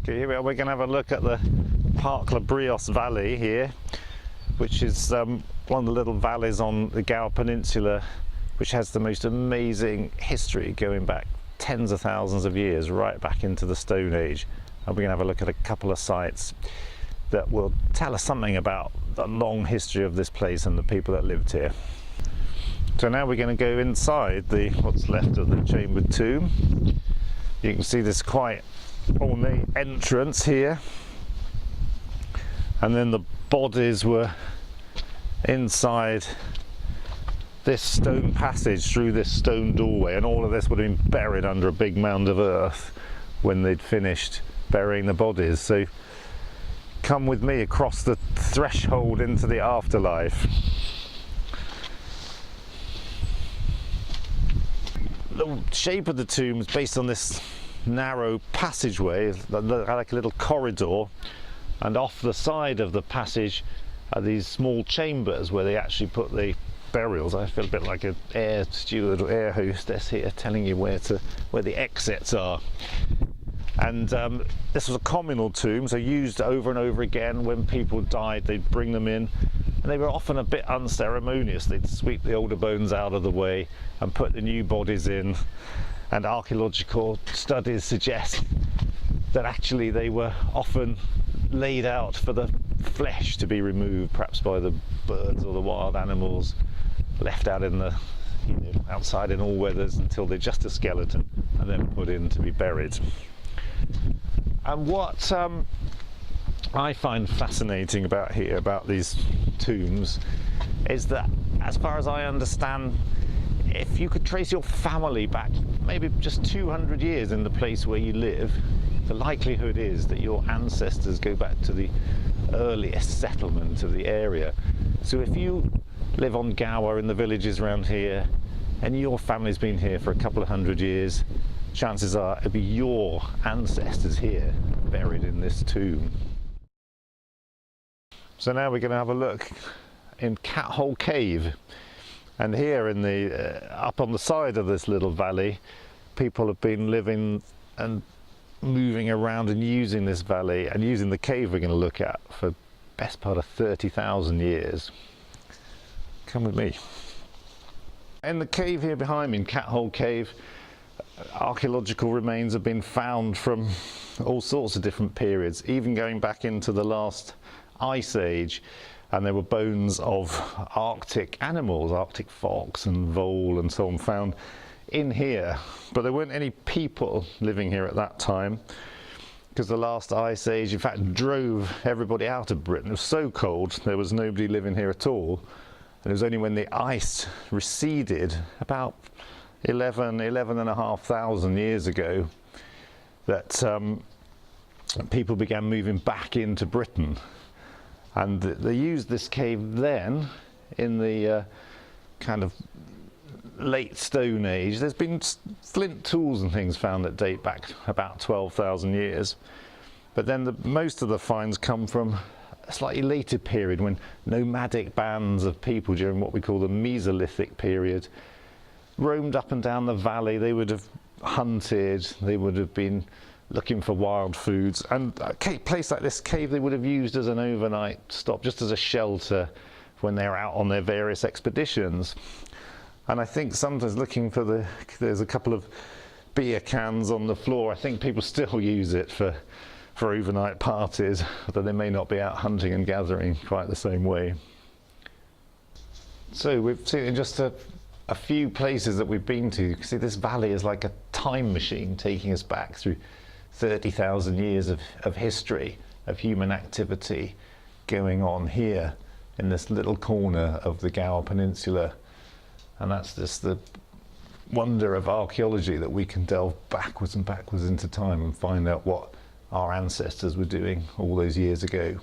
Okay, here we are. We're going to have a look at the Parc Les Brios Valley here, which is one of the little valleys on the Gower Peninsula, which has the most amazing history going back tens of thousands of years, right back into the Stone Age. And we're going to have a look at a couple of sites that will tell us something about the long history of this place and the people that lived here. So now we're going to go inside what's left of the chambered tomb. You can see this quite ornate entrance here, and then the bodies were inside this stone passage through this stone doorway, and all of this would have been buried under a big mound of earth when they'd finished burying the bodies. So come with me across the threshold into the afterlife. The shape of the tomb is based on this narrow passageway, like a little corridor, and off the side of the passage are these small chambers where they actually put the burials. I feel a bit like an air steward or air hostess here, telling you where the exits are. And this was a communal tomb, so used over and over again. When people died, they'd bring them in, and they were often a bit unceremonious. They'd sweep the older bones out of the way and put the new bodies in. And archaeological studies suggest that actually they were often laid out for the flesh to be removed, perhaps by the birds or the wild animals, left out in the outside in all weathers until they're just a skeleton, and then put in to be buried. And what I find fascinating about these tombs is that, as far as I understand, if you could trace your family back maybe just 200 years in the place where you live, the likelihood is that your ancestors go back to the earliest settlement of the area. So if you live on Gower in the villages around here, and your family's been here for a couple of hundred years, chances are it'll be your ancestors here buried in this tomb. So now we're going to have a look in Cat Hole Cave. And here in up on the side of this little valley, people have been living and moving around and using this valley and using the cave we're going to look at for the best part of 30,000 years. Come with me. In the cave here behind me, in Cat Hole Cave, archaeological remains have been found from all sorts of different periods, even going back into the last ice age. And there were bones of Arctic animals, Arctic fox and vole and so on, found in here. But there weren't any people living here at that time, because the last ice age, in fact, drove everybody out of Britain. It was so cold, there was nobody living here at all. And it was only when the ice receded, about 11,500 years ago, that people began moving back into Britain. And they used this cave then in the kind of late Stone Age. There's been flint tools and things found that date back about 12,000 years. But then most of the finds come from a slightly later period, when nomadic bands of people during what we call the Mesolithic period roamed up and down the valley. They would have hunted, they would have been looking for wild foods, and a place like this cave they would have used as an overnight stop, just as a shelter when they're out on their various expeditions. And I think sometimes looking for there's a couple of beer cans on the floor. I think people still use it for overnight parties, although they may not be out hunting and gathering quite the same way. So we've seen in just a few places that we've been to, you can see this valley is like a time machine taking us back through 30,000 years of history, of human activity going on here in this little corner of the Gower Peninsula. And that's just the wonder of archaeology, that we can delve backwards and backwards into time and find out what our ancestors were doing all those years ago.